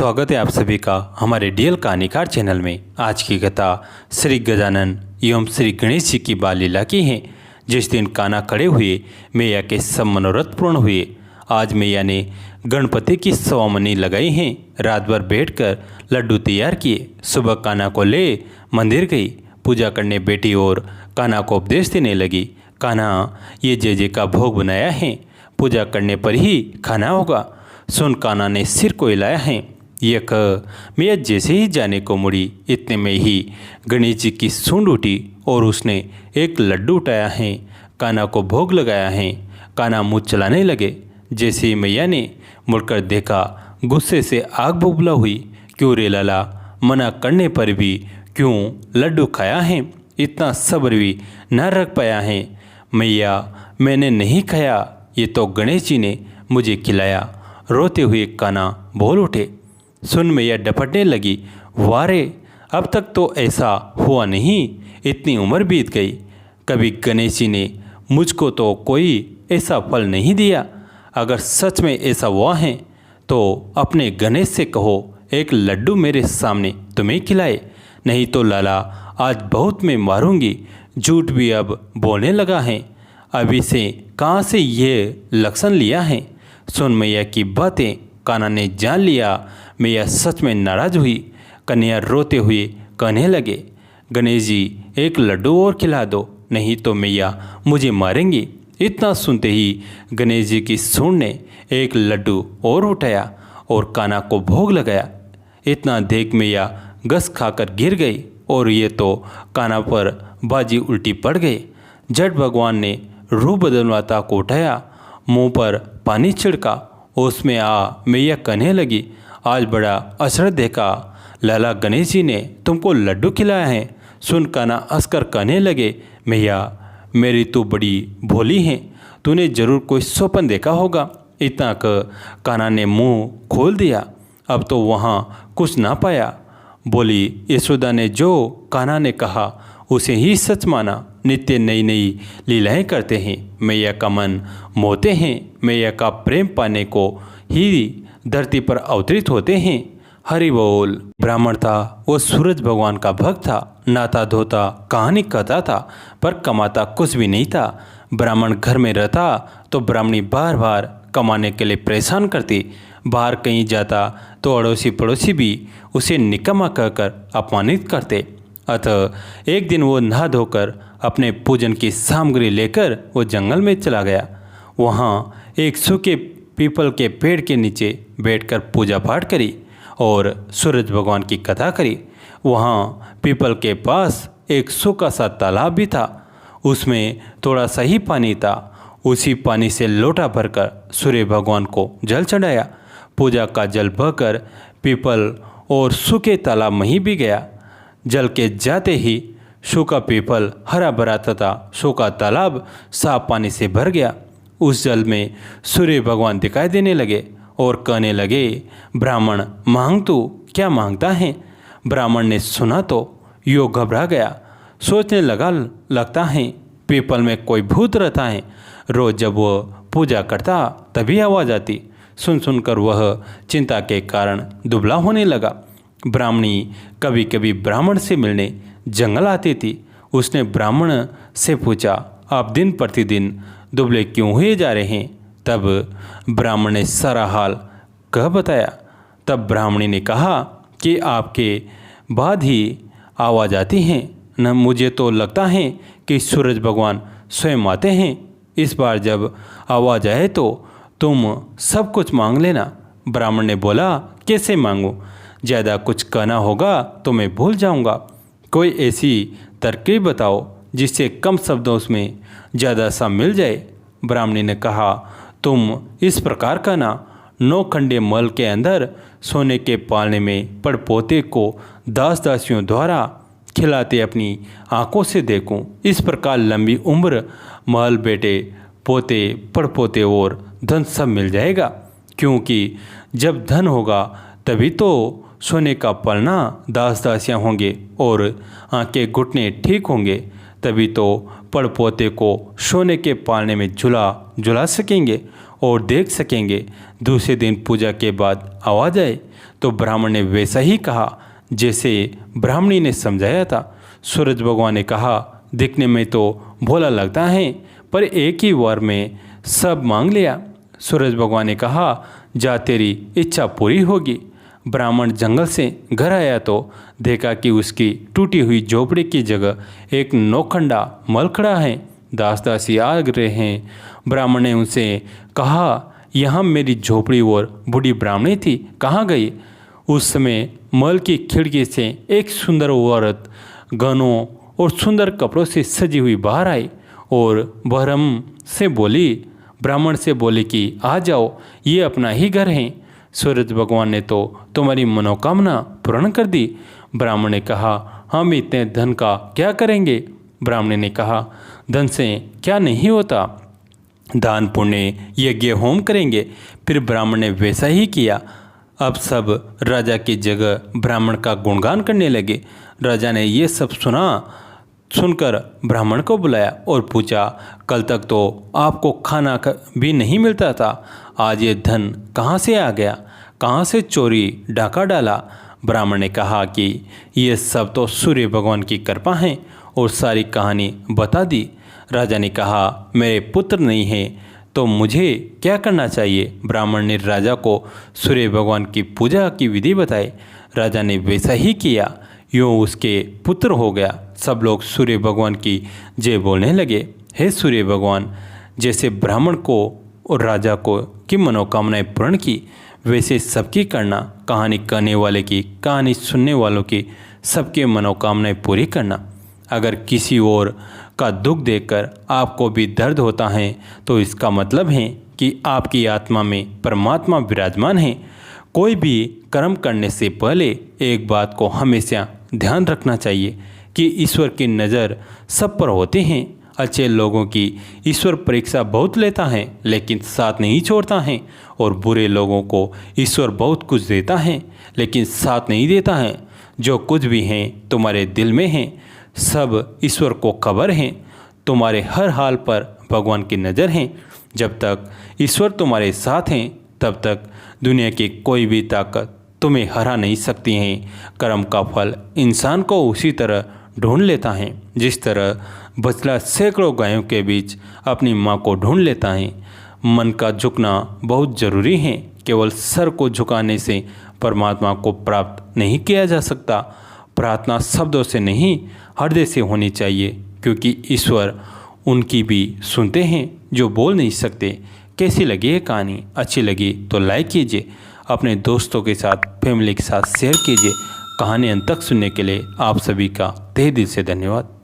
स्वागत है आप सभी का हमारे डीएल कहानीकार चैनल में। आज की कथा श्री गजानन एवं श्री गणेश जी की बाल लीला की है। जिस दिन कान्हा खड़े हुए मैया के सब मनोरथ पूर्ण हुए। आज मैया ने गणपति की सवामनी लगाई हैं। रात भर बैठकर लड्डू तैयार किए। सुबह कान्हा को ले मंदिर गई। पूजा करने बैठी और कान्हा को उपदेश देने लगी। कान्हा, ये जे का भोग बनाया है, पूजा करने पर ही खाना होगा। सुन कान्हा ने सिर को हिलाया है। यह कह मैया जैसे ही जाने को मुड़ी, इतने में ही गणेश जी की सूंड उठी और उसने एक लड्डू उठाया है, कान्हा को भोग लगाया है। कान्हा मुँह चलाने लगे। जैसे ही मैया ने मुड़कर देखा, गुस्से से आग बुबला हुई। क्यों रे लाला, मना करने पर भी क्यों लड्डू खाया है? इतना सब्र भी न रख पाया है। मैया, मैंने नहीं खाया, ये तो गणेश जी ने मुझे खिलाया। रोते हुए कान्हा बोल उठे। सुन मैया डपटने लगी। वारे, अब तक तो ऐसा हुआ नहीं। इतनी उम्र बीत गई, कभी गणेश जी ने मुझको तो कोई ऐसा फल नहीं दिया। अगर सच में ऐसा हुआ है तो अपने गणेश से कहो एक लड्डू मेरे सामने तुम्हें खिलाए, नहीं तो लाला आज बहुत मैं मारूंगी। झूठ भी अब बोलने लगा है। अभी से कहाँ से ये लक्षण लिया है? सुन मैया की बातें कान्हा ने जान लिया। मैया सच में नाराज हुई। कन्या रोते हुए कहने लगे, गणेश जी एक लड्डू और खिला दो, नहीं तो मैया मुझे मारेंगी। इतना सुनते ही गणेश जी की सूंड ने एक लड्डू और उठाया और कान्हा को भोग लगाया। इतना देख मैया गस खाकर गिर गई और ये तो कान्हा पर बाजी उल्टी पड़ गई। झट भगवान ने रूप बदलवाता को उठाया, मुंह पर पानी छिड़का। उसमें मैया कहने लगी, आज बड़ा अचरज देखा, लाला गणेश जी ने तुमको लड्डू खिलाया है। सुन कान्हा हंसकर कहने लगे, मैया मेरी तू बड़ी भोली है, तूने जरूर कोई स्वप्न देखा होगा। इतना कान्हा ने मुंह खोल दिया। अब तो वहाँ कुछ ना पाया। बोली, यशोदा ने जो कान्हा ने कहा उसे ही सच माना। नित्य नई नई लीलाएं करते हैं, मैया का मन मोहते हैं। मैया का प्रेम पाने को ही धरती पर अवतरित होते हैं। हरि बोल। ब्राह्मण था, वो सूरज भगवान का भक्त था। नाता धोता कहानी कहता था, पर कमाता कुछ भी नहीं था। ब्राह्मण घर में रहता तो ब्राह्मणी बार बार कमाने के लिए परेशान करती। बाहर कहीं जाता तो अड़ोसी पड़ोसी भी उसे निकम्मा कहकर अपमानित करते। अतः एक दिन वो नहा धोकर अपने पूजन की सामग्री लेकर वो जंगल में चला गया। वहाँ एक सूखे पीपल के पेड़ के नीचे बैठकर पूजा पाठ करी और सूरज भगवान की कथा करी। वहाँ पीपल के पास एक सूखा सा तालाब भी था। उसमें थोड़ा सा ही पानी था। उसी पानी से लोटा भरकर सूर्य भगवान को जल चढ़ाया। पूजा का जल बहकर पीपल और सूखे तालाब में ही भी गया। जल के जाते ही सूखा पीपल हरा भरा तथा सूखा तालाब साफ पानी से भर गया। उस जल में सूर्य भगवान दिखाई देने लगे और कहने लगे, ब्राह्मण मांग तू क्या मांगता है? ब्राह्मण ने सुना तो यो घबरा गया। सोचने लगता है पीपल में कोई भूत रहता है। रोज जब वह पूजा करता तभी आवाज़ आती। सुनकर वह चिंता के कारण दुबला होने लगा। ब्राह्मणी कभी कभी ब्राह्मण से मिलने जंगल आती थी। उसने ब्राह्मण से पूछा, आप दिन प्रतिदिन दुबले क्यों हुए जा रहे हैं? तब ब्राह्मण ने सारा हाल कह बताया। तब ब्राह्मणी ने कहा कि आपके बाद ही आवाज़ आती हैं न, मुझे तो लगता है कि सूरज भगवान स्वयं आते हैं। इस बार जब आवाज़ आए तो तुम सब कुछ मांग लेना। ब्राह्मण ने बोला, कैसे मांगूं? ज़्यादा कुछ कहना होगा तो मैं भूल जाऊंगा। कोई ऐसी तरकीब बताओ जिससे कम शब्दों में ज़्यादा सा मिल जाए। ब्राह्मणी ने कहा, तुम इस प्रकार कहना, 9 खंडे महल के अंदर सोने के पालने में पड़पोते को दास दासियों द्वारा खिलाते अपनी आंखों से देखूं। इस प्रकार लंबी उम्र, महल, बेटे, पोते, पड़पोते और धन सब मिल जाएगा। क्योंकि जब धन होगा तभी तो सोने का पलना, दास दासियाँ होंगे और आंखें घुटने ठीक होंगे। तभी तो पड़पोते को सोने के पालने में झुला सकेंगे और देख सकेंगे। दूसरे दिन पूजा के बाद आवाज़ आए तो ब्राह्मण ने वैसा ही कहा जैसे ब्राह्मणी ने समझाया था। सूरज भगवान ने कहा, दिखने में तो भोला लगता है, पर एक ही वार में सब मांग लिया। सूरज भगवान ने कहा, जा तेरी इच्छा पूरी होगी। ब्राह्मण जंगल से घर आया तो देखा कि उसकी टूटी हुई झोपड़ी की जगह एक नौखंडा मल खड़ा है। दास दासी आ रहे हैं। ब्राह्मण ने उनसे कहा, यहाँ मेरी झोपड़ी और बूढ़ी ब्राह्मणी थी, कहाँ गई? उस समय मल की खिड़की से एक सुंदर औरत गहनों और सुंदर कपड़ों से सजी हुई बाहर आई और ब्राह्मण से बोली कि आ जाओ, ये अपना ही घर है। सूरज भगवान ने तो तुम्हारी मनोकामना पूर्ण कर दी। ब्राह्मण ने कहा, हम इतने धन का क्या करेंगे? ब्राह्मण ने कहा, धन से क्या नहीं होता, दान पुण्य यज्ञ होम करेंगे। फिर ब्राह्मण ने वैसा ही किया। अब सब राजा की जगह ब्राह्मण का गुणगान करने लगे। राजा ने ये सब सुनकर ब्राह्मण को बुलाया और पूछा, कल तक तो आपको खाना भी नहीं मिलता था, आज ये धन कहाँ से आ गया? कहाँ से चोरी डाका डाला? ब्राह्मण ने कहा कि ये सब तो सूर्य भगवान की कृपा है और सारी कहानी बता दी। राजा ने कहा, मेरे पुत्र नहीं है तो मुझे क्या करना चाहिए? ब्राह्मण ने राजा को सूर्य भगवान की पूजा की विधि बताई। राजा ने वैसा ही किया, यूँ उसके पुत्र हो गया। सब लोग सूर्य भगवान की जय बोलने लगे। हे सूर्य भगवान, जैसे ब्राह्मण को और राजा को की मनोकामनाएं पूर्ण की, वैसे सबकी करना। कहानी कहने वाले की, कहानी सुनने वालों की, सबके मनोकामनाएं पूरी करना। अगर किसी और का दुख देखकर आपको भी दर्द होता है तो इसका मतलब है कि आपकी आत्मा में परमात्मा विराजमान है। कोई भी कर्म करने से पहले एक बात को हमेशा ध्यान रखना चाहिए कि ईश्वर की नज़र सब पर होते हैं। अच्छे लोगों की ईश्वर परीक्षा बहुत लेता है लेकिन साथ नहीं छोड़ता है, और बुरे लोगों को ईश्वर बहुत कुछ देता है लेकिन साथ नहीं देता है। जो कुछ भी है तुम्हारे दिल में है, सब ईश्वर को खबर है। तुम्हारे हर हाल पर भगवान की नज़र है। जब तक ईश्वर तुम्हारे साथ हैं तब तक दुनिया की कोई भी ताकत तुम्हें हरा नहीं सकती है। कर्म का फल इंसान को उसी तरह ढूंढ लेता है जिस तरह बछड़ा सैकड़ों गायों के बीच अपनी माँ को ढूंढ लेता है। मन का झुकना बहुत ज़रूरी है। केवल सर को झुकाने से परमात्मा को प्राप्त नहीं किया जा सकता। प्रार्थना शब्दों से नहीं, हृदय से होनी चाहिए, क्योंकि ईश्वर उनकी भी सुनते हैं जो बोल नहीं सकते। कैसी लगी ये कहानी? अच्छी लगी तो लाइक कीजिए, अपने दोस्तों के साथ, फैमिली के साथ शेयर कीजिए। कहानी अंत तक सुनने के लिए आप सभी का तहे दिल से धन्यवाद।